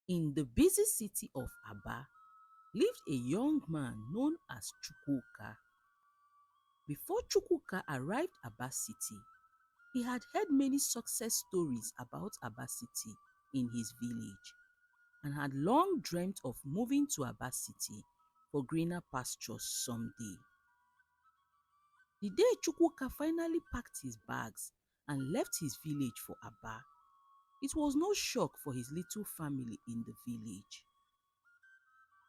In the busy city of Aba lived a young man known as Chukwuka. Before Chukwuka arrived Aba City, he had heard many success stories about Aba City in his village and had long dreamt of moving to Aba City for greener pastures someday. The day Chukwuka finally packed his bags and left his village for Aba, it was no shock for his little family in the village.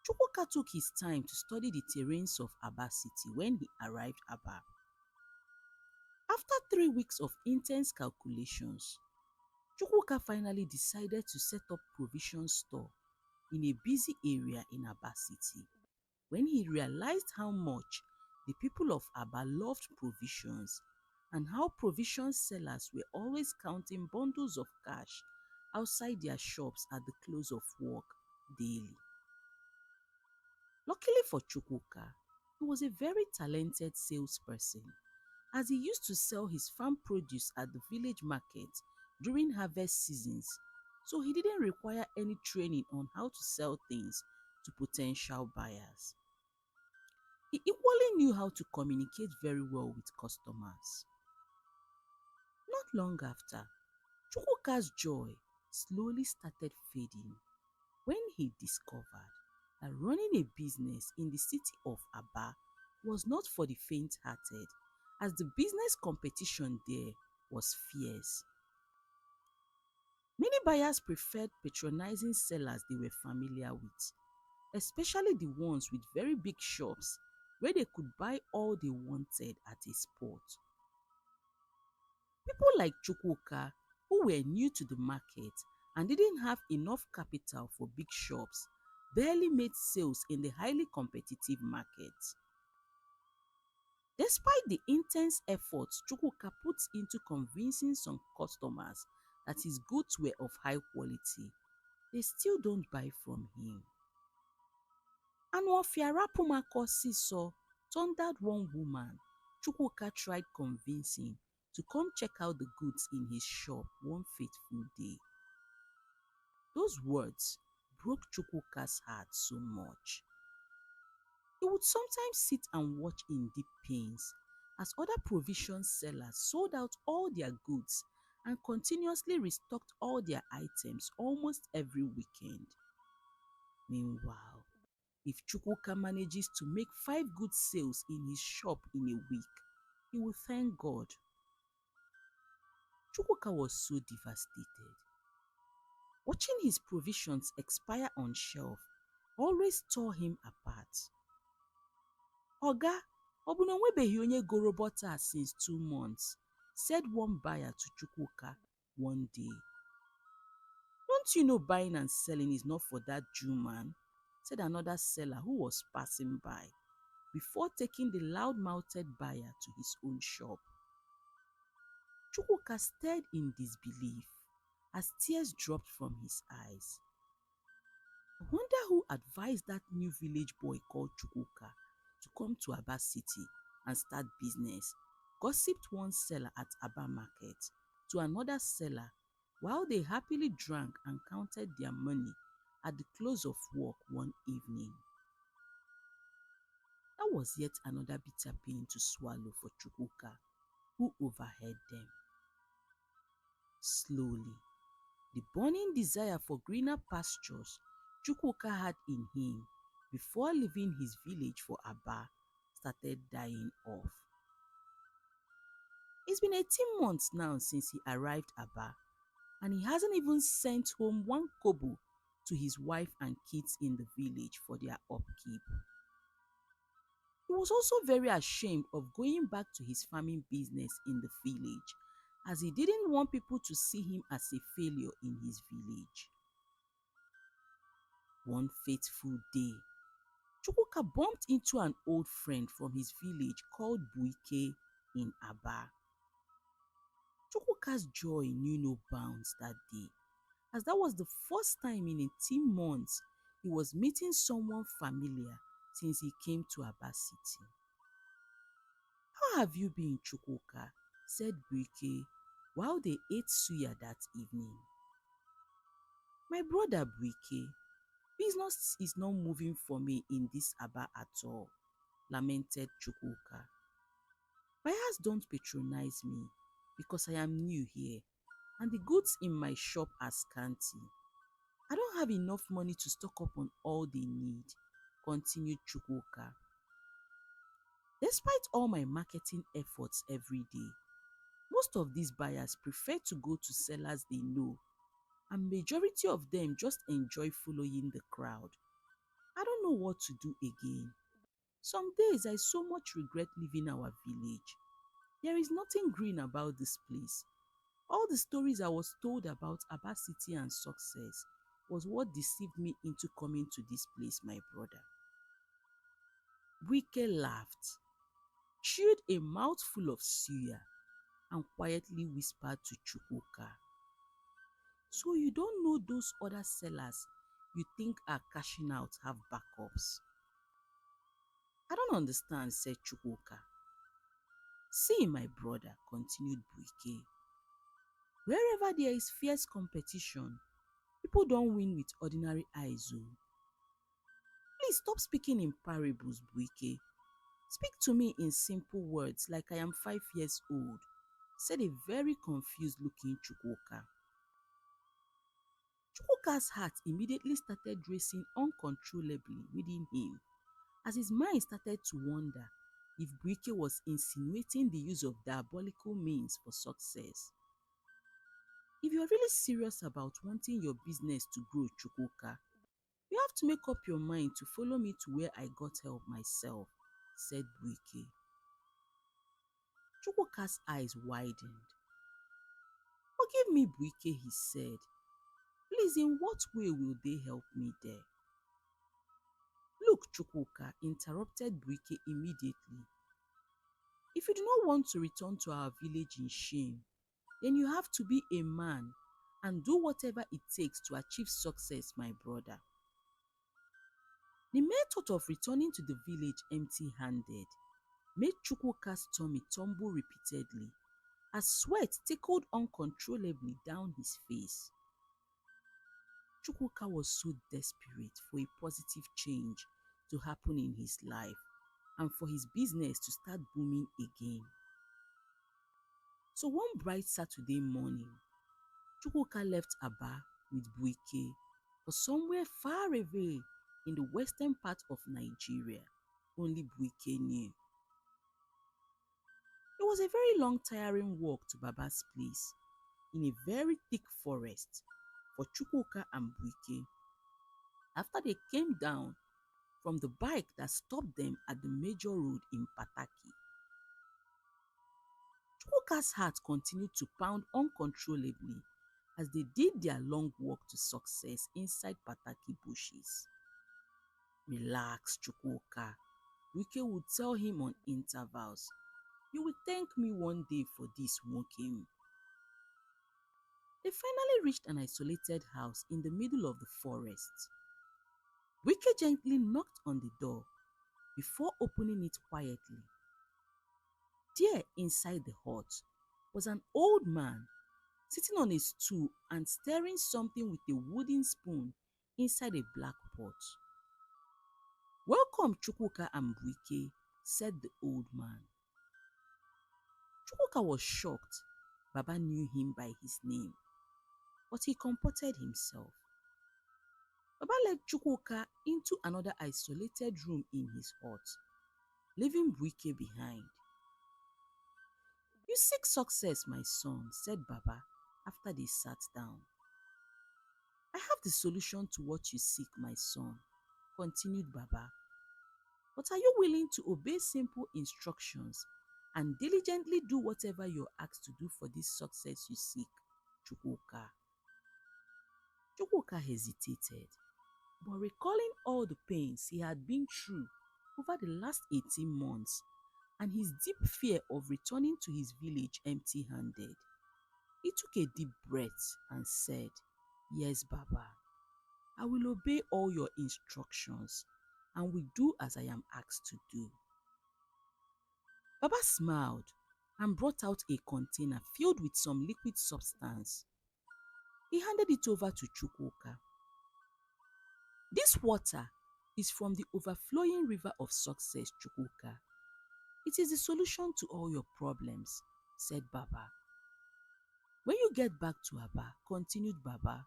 Chukwuka took his time to study the terrains of Aba City when he arrived Aba. After 3 weeks of intense calculations, Chukwuka finally decided to set up provision store in a busy area in Aba City when he realized how much the people of Aba loved provisions and how provision sellers were always counting bundles of cash outside their shops at the close of work daily. Luckily for Chukwuka, he was a very talented salesperson as he used to sell his farm produce at the village market during harvest seasons, so he didn't require any training on how to sell things to potential buyers. He equally knew how to communicate very well with customers. Not long after, Chukwuka's joy slowly started fading when he discovered that running a business in the city of Aba was not for the faint-hearted, as the business competition there was fierce. Many buyers preferred patronizing sellers they were familiar with, especially the ones with very big shops where they could buy all they wanted at a spot. People like Chukwuka, who were new to the market and didn't have enough capital for big shops, barely made sales in the highly competitive market. Despite the intense efforts Chukwuka puts into convincing some customers that his goods were of high quality, they still don't buy from him. Anwofiarapumako Siso thundered one woman Chukwuka tried convincing to come check out the goods in his shop one fateful day. Those words broke Chukwuka's heart so much. He would sometimes sit and watch in deep pains as other provision sellers sold out all their goods and continuously restocked all their items almost every weekend. Meanwhile, if Chukwuka manages to make 5 good sales in his shop in a week, he will thank God. Chukwuka was so devastated. Watching his provisions expire on shelf always tore him apart. Oga, ọ bụ na onwebeghị onye goro butter since 2 months, said one buyer to Chukwuka one day. Don't you know buying and selling is not for that Jew man? Said another seller who was passing by, before taking the loud-mouthed buyer to his own shop. Chukwuka stared in disbelief as tears dropped from his eyes. I wonder who advised that new village boy called Chukwuka to come to Aba City and start business, gossiped one seller at Aba Market to another seller while they happily drank and counted their money at the close of work one evening. That was yet another bitter pill to swallow for Chukwuka, who overheard them. Slowly, the burning desire for greener pastures Chukwuka had in him before leaving his village for Aba started dying off. It's been 18 months now since he arrived Aba, and he hasn't even sent home 1 kobo to his wife and kids in the village for their upkeep. He was also very ashamed of going back to his farming business in the village, as he didn't want people to see him as a failure in his village. One fateful day, Chukwuka bumped into an old friend from his village called Buike in Aba. Chukwuka's joy knew no bounds that day, as that was the first time in 18 months he was meeting someone familiar since he came to Aba City. How have you been, Chukwuka? Said Buike while they ate suya that evening. My brother Buike, business is not moving for me in this Aba at all, lamented Chukwuka. Buyers don't patronize me because I am new here and the goods in my shop are scanty. I don't have enough money to stock up on all they need, continued Chukwuka. Despite all my marketing efforts every day, most of these buyers prefer to go to sellers they know, and majority of them just enjoy following the crowd. I don't know what to do again. Some days I so much regret leaving our village. There is nothing green about this place. All the stories I was told about Aba City and success was what deceived me into coming to this place, my brother. Wike laughed, chewed a mouthful of suya, and quietly whispered to Chukwuka, "So you don't know those other sellers you think are cashing out have backups?" "I don't understand," said Chukwuka. "See, my brother," continued Buike, "wherever there is fierce competition, people don't win with ordinary eyes. Oh. Please stop speaking in parables, Buike. Speak to me in simple words like I am 5 years old," said a very confused looking Chukwuka. Chukwuka's heart immediately started racing uncontrollably within him as his mind started to wonder if Buike was insinuating the use of diabolical means for success. "If you are really serious about wanting your business to grow, Chukwuka, you have to make up your mind to follow me to where I got help myself," said Buike. Chukwuka's eyes widened. "Forgive me, Buike," he said. "Please, in what way will they help me there?" "Look, Chukwuka," interrupted Buike immediately. "If you do not want to return to our village in shame, then you have to be a man and do whatever it takes to achieve success, my brother." The mere thought of returning to the village empty-handed made Chukwuka's tummy tumble repeatedly as sweat trickled uncontrollably down his face. Chukwuka was so desperate for a positive change to happen in his life and for his business to start booming again. So one bright Saturday morning, Chukwuka left Aba with Buike for somewhere far away in the western part of Nigeria. Only Buike knew. It was a very long, tiring walk to Baba's place in a very thick forest for Chukwuka and Buike. After they came down from the bike that stopped them at the major road in Pataki, Chukwuka's heart continued to pound uncontrollably as they did their long walk to success inside Pataki bushes. "Relax, Chukwuka," Buike would tell him on intervals. "You will thank me one day for this walking." They finally reached an isolated house in the middle of the forest. Buike gently knocked on the door before opening it quietly. There, inside the hut, was an old man sitting on a stool and stirring something with a wooden spoon inside a black pot. "Welcome, Chukwuka and Buike," said the old man. Chukwuka was shocked. Baba knew him by his name, but he comported himself. Baba led Chukwuka into another isolated room in his hut, leaving Buike behind. "You seek success, my son," said Baba after they sat down. "I have the solution to what you seek, my son," continued Baba. "But are you willing to obey simple instructions and diligently do whatever you're asked to do for this success you seek, Chukwuka?" Chukwuka hesitated, but recalling all the pains he had been through over the last 18 months and his deep fear of returning to his village empty-handed, he took a deep breath and said, "Yes, Baba, I will obey all your instructions and will do as I am asked to do." Baba smiled and brought out a container filled with some liquid substance. He handed it over to Chukwuka. This water is from the overflowing river of success, Chukwuka. It is the solution to all your problems, said Baba. When you get back to Aba, continued Baba,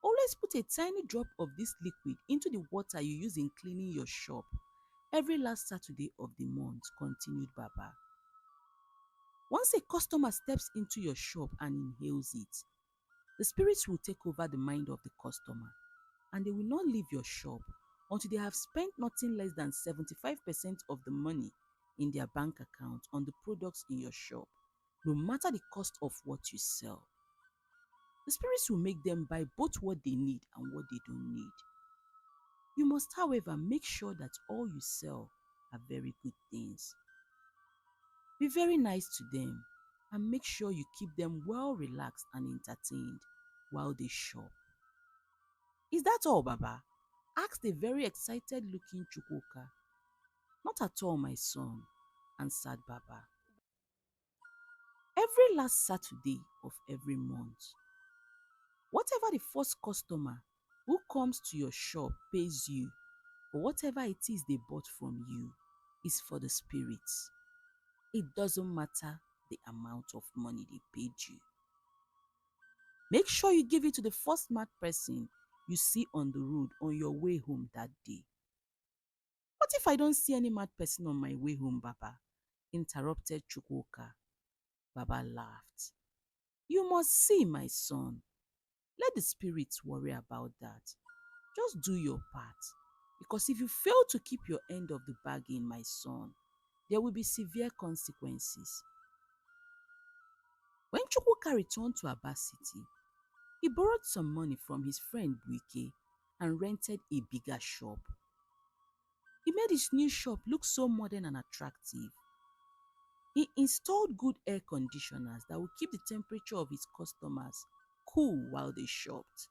always put a tiny drop of this liquid into the water you use in cleaning your shop every last Saturday of the month, continued Baba. Once a customer steps into your shop and inhales it, the spirits will take over the mind of the customer and they will not leave your shop until they have spent nothing less than 75% of the money in their bank account on the products in your shop, no matter the cost of what you sell. The spirits will make them buy both what they need and what they don't need. You must, however, make sure that all you sell are very good things. Be very nice to them and make sure you keep them well relaxed and entertained while they shop. Is that all, Baba? Asked a very excited looking Chukwuka. Not at all, my son, answered Baba. Every last Saturday of every month, whatever the first customer who comes to your shop pays you for whatever it is they bought from you is for the spirits. It doesn't matter the amount of money they paid you. Make sure you give it to the first mad person you see on the road on your way home that day. What if I don't see any mad person on my way home, Baba? Interrupted Chukwuka. Baba laughed. You must see, my son. Let the spirits worry about that. Just do your part. Because if you fail to keep your end of the bargain, my son, there will be severe consequences. When Chukwuka returned to Aba City, he borrowed some money from his friend Buike and rented a bigger shop. He made his new shop look so modern and attractive. He installed good air conditioners that would keep the temperature of his customers cool while they shopped.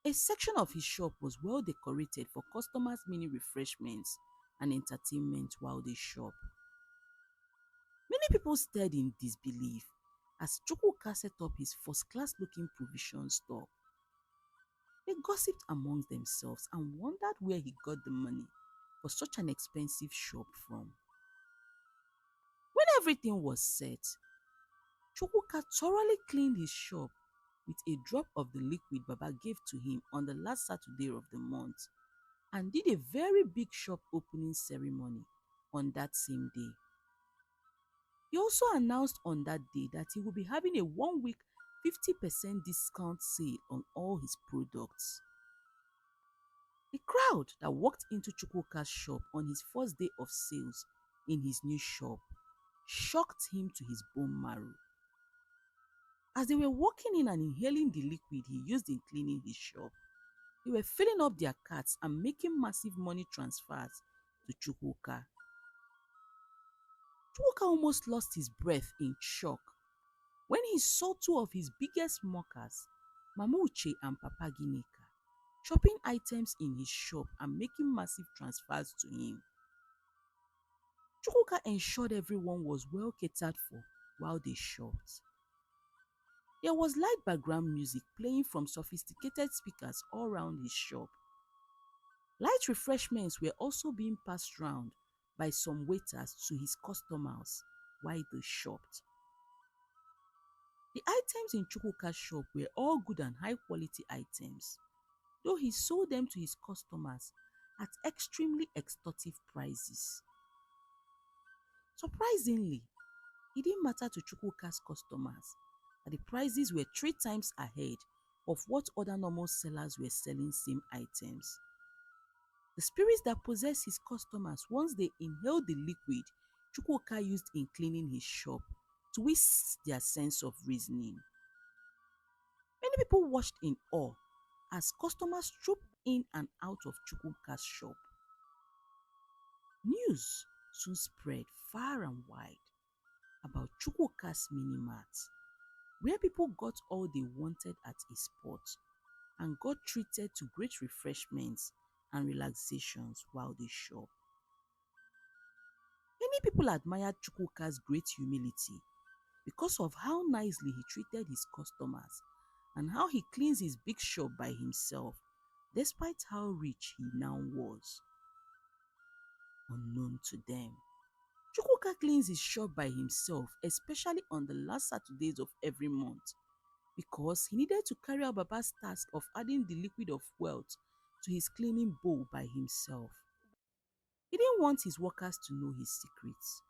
A section of his shop was well decorated for customers' mini refreshments and entertainment while they shop. Many people stared in disbelief as Chukwuka set up his first-class looking provision store. They gossiped amongst themselves and wondered where he got the money for such an expensive shop from. When everything was set, Chukwuka thoroughly cleaned his shop with a drop of the liquid Baba gave to him on the last Saturday of the month and did a very big shop opening ceremony on that same day. He also announced on that day that he will be having a 1-week 50% discount sale on all his products. The crowd that walked into Chukwuka's shop on his first day of sales in his new shop shocked him to his bone marrow. As they were walking in and inhaling the liquid he used in cleaning his shop, they were filling up their carts and making massive money transfers to Chukwuka. Chukwuka almost lost his breath in shock when he saw two of his biggest mockers, Mama Uche and Papa Gineka, shopping items in his shop and making massive transfers to him. Chukwuka ensured everyone was well catered for while they shopped. There was light background music playing from sophisticated speakers all around his shop. Light refreshments were also being passed round by some waiters to his customers while they shopped. The items in Chukwuka's shop were all good and high quality items, though he sold them to his customers at extremely extortive prices. Surprisingly, it didn't matter to Chukwuka's customers that the prices were 3 times ahead of what other normal sellers were selling same items. The spirits that possessed his customers once they inhaled the liquid Chukwuka used in cleaning his shop twist their sense of reasoning. Many people watched in awe as customers trooped in and out of Chukwuka's shop. News soon spread far and wide about Chukwuka's mini-mart, where people got all they wanted at a spot and got treated to great refreshments and relaxations while they shop. Many people admired Chukwuka's great humility because of how nicely he treated his customers and how he cleans his big shop by himself despite how rich he now was, unknown to them. Chukwuka cleans his shop by himself, especially on the last Saturdays of every month, because he needed to carry out Baba's task of adding the liquid of wealth to his cleaning bowl by himself. He didn't want his workers to know his secrets.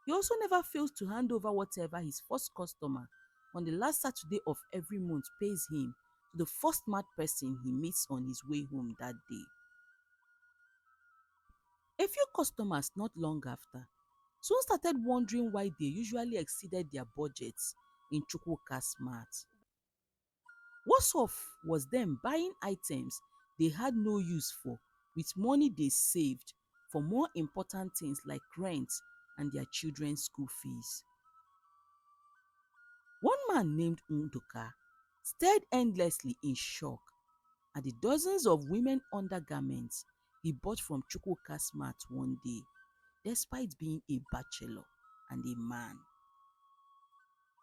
He also never fails to hand over whatever his first customer on the last Saturday of every month pays him to the first mad person he meets on his way home that day. A few customers not long after soon started wondering why they usually exceeded their budgets in Chukwuka's mart. Worse off was them buying items they had no use for with money they saved for more important things like rent and their children's school fees. One man named Nduka stared endlessly in shock at the dozens of women undergarments he bought from Chukwuka's mart one day, despite being a bachelor and a man.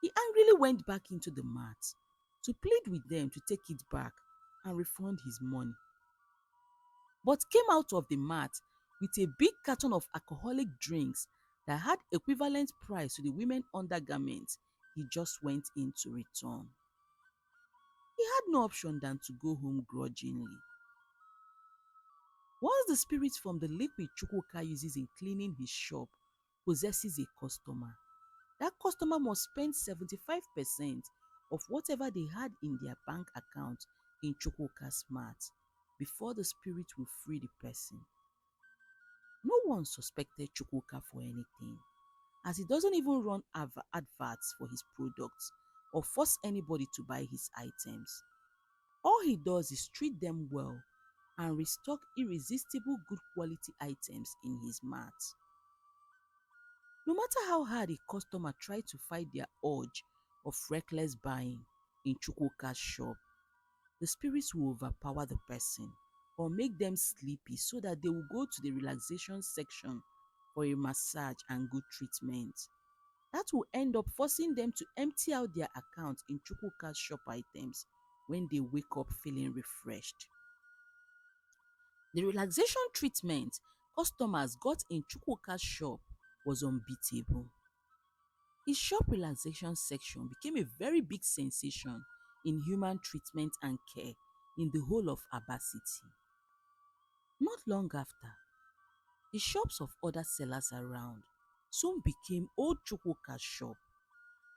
He angrily went back into the mart to plead with them to take it back and refund his money, but came out of the mart with a big carton of alcoholic drinks that had equivalent price to the women undergarments he just went in to return. He had no option than to go home grudgingly. Once the spirit from the liquid Chukwuka uses in cleaning his shop possesses a customer, that customer must spend 75% of whatever they had in their bank account in Chukwuka's mart before the spirit will free the person. No one suspected Chukwuka for anything, as he doesn't even run adverts for his products or force anybody to buy his items. All he does is treat them well and restock irresistible good quality items in his mart. No matter how hard a customer tried to fight their urge of reckless buying in Chukwuka's shop, the spirits will overpower the person or make them sleepy so that they will go to the relaxation section for a massage and good treatment. That will end up forcing them to empty out their account in Chukwuka's shop items when they wake up feeling refreshed. The relaxation treatment customers got in Chukwuka's shop was unbeatable. His shop relaxation section became a very big sensation in human treatment and care in the whole of Aba City. Not long after, the shops of other sellers around soon became old Chukwuka's shop,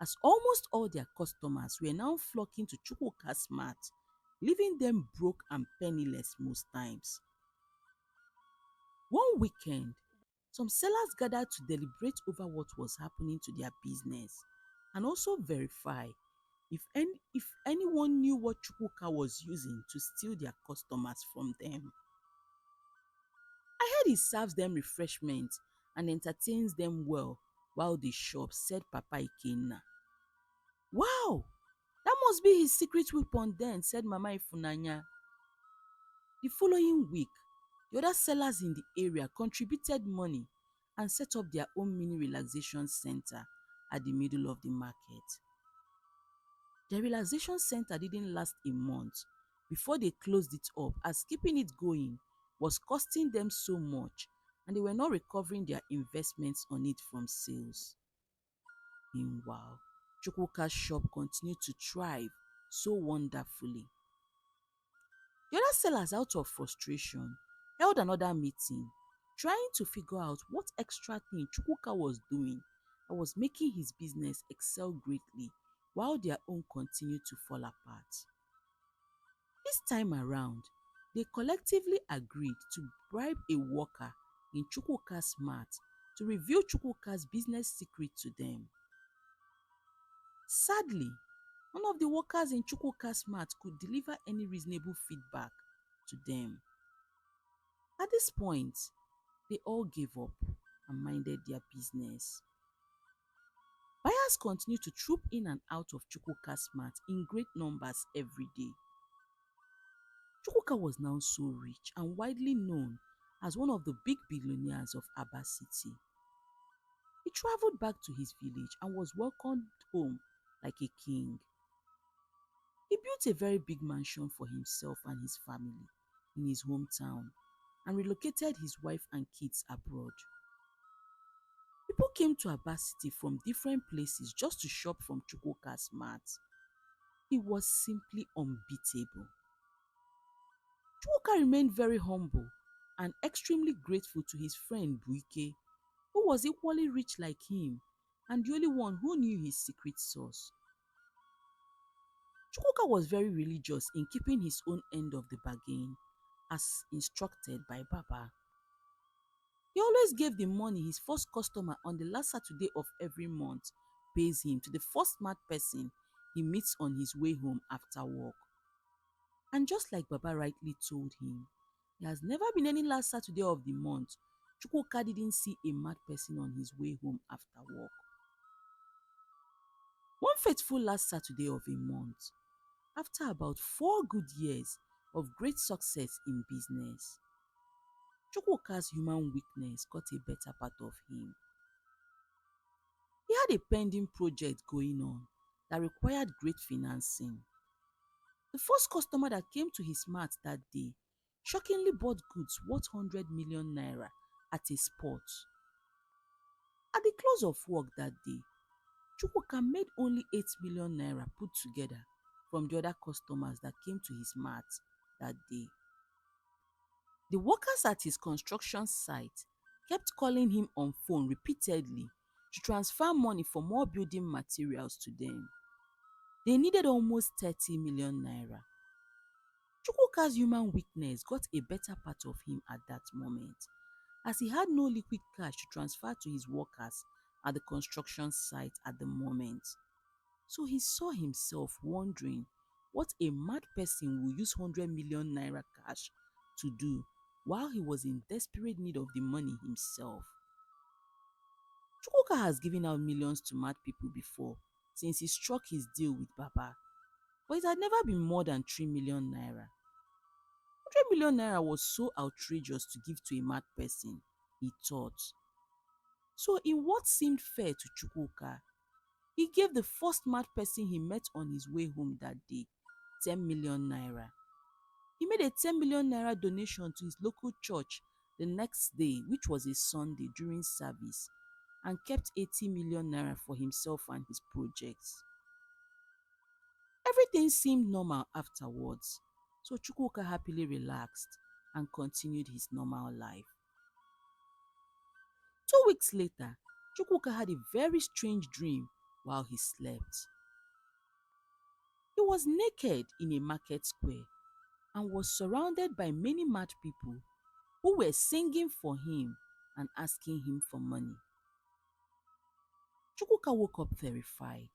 as almost all their customers were now flocking to Chukwuka's mart, leaving them broke and penniless most times. One weekend, some sellers gathered to deliberate over what was happening to their business and also verify if anyone knew what Chukwuka was using to steal their customers from them. I heard he serves them refreshment and entertains them well while they shop, said Papa Ikenna. Wow, that must be his secret weapon then, said Mama Ifunanya. The following week, the other sellers in the area contributed money and set up their own mini relaxation center at the middle of the market. The relaxation center didn't last a month before they closed it up, as keeping it going was costing them so much and they were not recovering their investments on it from sales. Meanwhile, Chukwuka's shop continued to thrive so wonderfully. The other sellers, out of frustration, held another meeting, trying to figure out what extra thing Chukwuka was doing that was making his business excel greatly while their own continued to fall apart. This time around, they collectively agreed to bribe a worker in Chukwuka's mart to reveal Chukwuka's business secret to them. Sadly, none of the workers in Chukwuka's mart could deliver any reasonable feedback to them. At this point, they all gave up and minded their business. Buyers continued to troop in and out of Chukwuka's mart in great numbers every day. Chukwuka was now so rich and widely known as one of the big billionaires of Aba City. He traveled back to his village and was welcomed home like a king. He built a very big mansion for himself and his family in his hometown and relocated his wife and kids abroad. People came to Aba City from different places just to shop from Chukwuka's mart. He was simply unbeatable. Chukwuka remained very humble and extremely grateful to his friend Buike, who was equally rich like him and the only one who knew his secret source. Chukwuka was very religious in keeping his own end of the bargain as instructed by Baba. He always gave the money his first customer on the last Saturday of every month pays him to the first mad person he meets on his way home after work. And just like Baba rightly told him, there has never been any last Saturday of the month Chukwuka didn't see a mad person on his way home after work. One fateful last Saturday of a month, after about 4 good years of great success in business, Chukwuka's human weakness got a better part of him. He had a pending project going on that required great financing. The first customer that came to his mart that day shockingly bought goods worth 100 million naira at a spot. At the close of work that day, Chukwuka made only 8 million naira put together from the other customers that came to his mart that day. The workers at his construction site kept calling him on phone repeatedly to transfer money for more building materials to them. They needed almost 30 million naira. Chukwuka's human weakness got a better part of him at that moment, as he had no liquid cash to transfer to his workers at the construction site at the moment. So he saw himself wondering what a mad person will use 100 million naira cash to do while he was in desperate need of the money himself. Chukwuka has given out millions to mad people before since he struck his deal with Baba, but it had never been more than 3 million naira. 100 million naira was so outrageous to give to a mad person, he thought. So in what seemed fair to Chukwuka, he gave the first mad person he met on his way home that day 10 million naira. He made a 10 million naira donation to his local church the next day, which was a Sunday during service, and kept 80 million naira for himself and his projects. Everything seemed normal afterwards, so Chukwuka happily relaxed and continued his normal life. 2 weeks later, Chukwuka had a very strange dream while he slept. He was naked in a market square and was surrounded by many mad people who were singing for him and asking him for money. Chukwuka woke up terrified.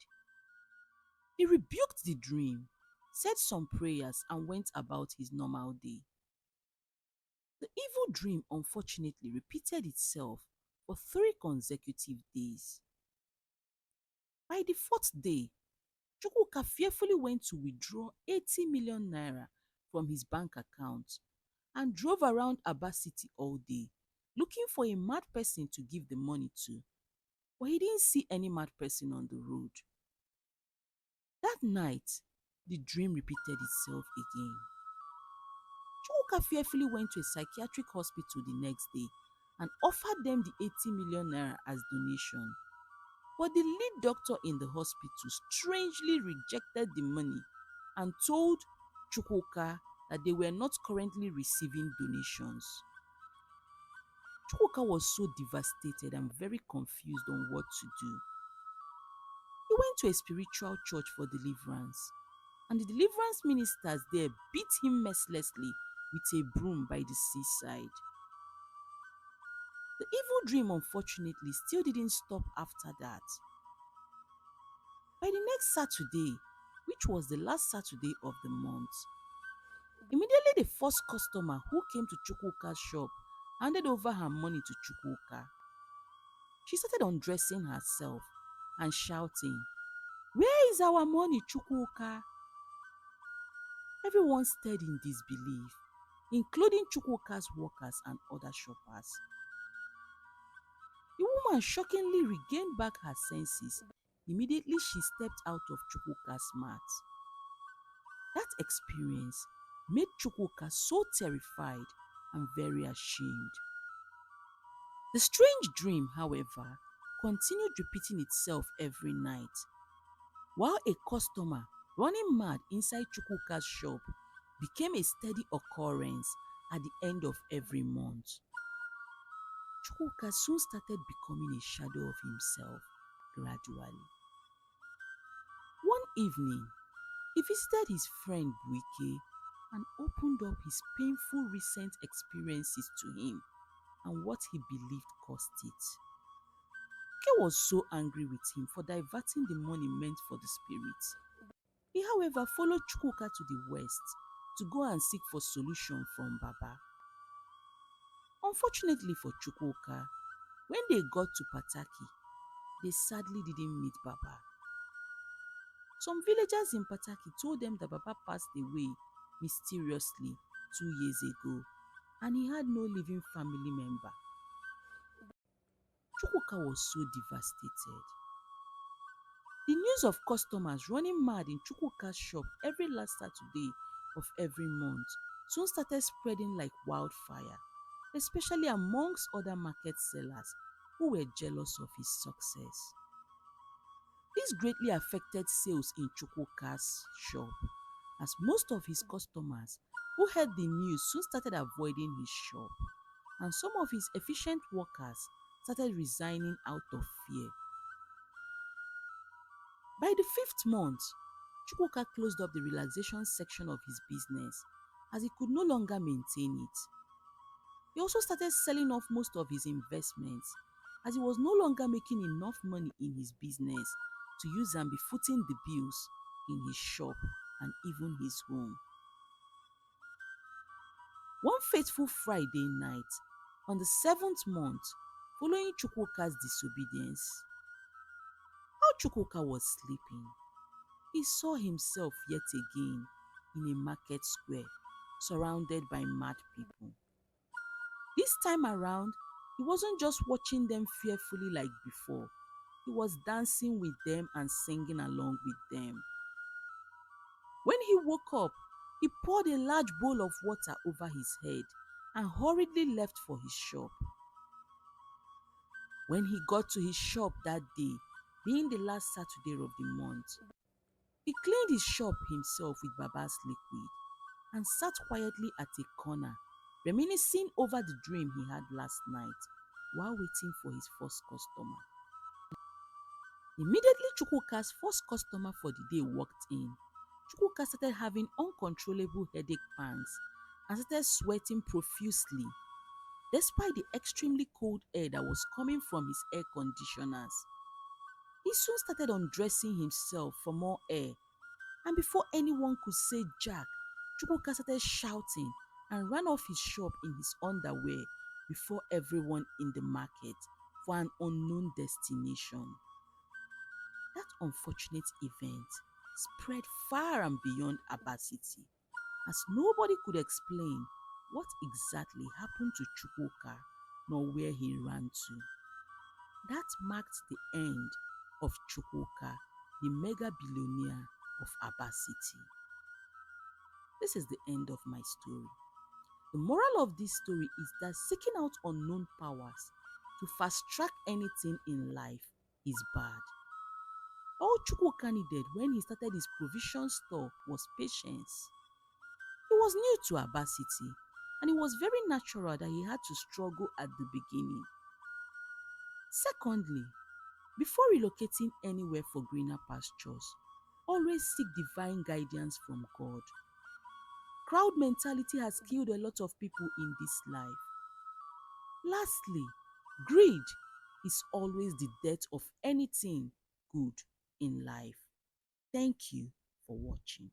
He rebuked the dream, said some prayers, and went about his normal day. The evil dream unfortunately repeated itself for 3 consecutive days. By the fourth day, Chukwuka fearfully went to withdraw 80 million naira from his bank account and drove around Aba City all day, looking for a mad person to give the money to, but he didn't see any mad person on the road. That night, the dream repeated itself again. Chukwuka fearfully went to a psychiatric hospital the next day and offered them the 80 million naira as donation. But the lead doctor in the hospital strangely rejected the money and told Chukwuka that they were not currently receiving donations. Chukwuka was so devastated and very confused on what to do. He went to a spiritual church for deliverance, and the deliverance ministers there beat him mercilessly with a broom by the seaside. The evil dream unfortunately still didn't stop after that. By the next Saturday, which was the last Saturday of the month, immediately the first customer who came to Chukwuka's shop handed over her money to Chukwuka. She started undressing herself and shouting, "Where is our money, Chukwuka?" Everyone stared in disbelief, including Chukwuka's workers and other shoppers. The woman shockingly regained back her senses immediately she stepped out of Chukwuka's mat. That experience made Chukwuka so terrified and very ashamed. The strange dream, however, continued repeating itself every night, while a customer running mad inside Chukwuka's shop became a steady occurrence at the end of every month. Chukwuka soon started becoming a shadow of himself gradually. One evening, he visited his friend Buike and opened up his painful recent experiences to him and what he believed caused it. Buike was so angry with him for diverting the money meant for the spirits. He, however, followed Chukwuka to the west to go and seek for solution from Baba. Unfortunately for Chukwuka, when they got to Pataki, they sadly didn't meet Baba. Some villagers in Pataki told them that Baba passed away mysteriously 2 years ago and he had no living family member. Chukwuka was so devastated. The news of customers running mad in Chukwuka's shop every last Saturday of every month soon started spreading like wildfire, especially amongst other market sellers who were jealous of his success. This greatly affected sales in Chukwuka's shop, as most of his customers who heard the news soon started avoiding his shop, and some of his efficient workers started resigning out of fear. By the fifth month, Chukwuka closed up the relaxation section of his business as he could no longer maintain it. He also started selling off most of his investments as he was no longer making enough money in his business to use and be footing the bills in his shop and even his home. One fateful Friday night, on the 7th month following Chukwuka's disobedience, while Chukwuka was sleeping, he saw himself yet again in a market square surrounded by mad people. This time around, he wasn't just watching them fearfully like before, he was dancing with them and singing along with them. When he woke up, he poured a large bowl of water over his head and hurriedly left for his shop. When he got to his shop that day, being the last Saturday of the month, he cleaned his shop himself with Baba's liquid and sat quietly at a corner, reminiscing over the dream he had last night while waiting for his first customer. Immediately Chukwuka's first customer for the day walked in, Chukwuka started having uncontrollable headache pangs and started sweating profusely, despite the extremely cold air that was coming from his air conditioners. He soon started undressing himself for more air, and before anyone could say Jack, Chukwuka started shouting and ran off his shop in his underwear before everyone in the market for an unknown destination. That unfortunate event spread far and beyond Aba City, as nobody could explain what exactly happened to Chukwuka nor where he ran to. That marked the end of Chukwuka, the mega billionaire of Aba City. This is the end of my story. The moral of this story is that seeking out unknown powers to fast track anything in life is bad. All Chukwuka needed when he started his provision store was patience. He was new to Aba City, and it was very natural that he had to struggle at the beginning. Secondly, before relocating anywhere for greener pastures, always seek divine guidance from God. Crowd mentality has killed a lot of people in this life. Lastly, greed is always the death of anything good in life. Thank you for watching.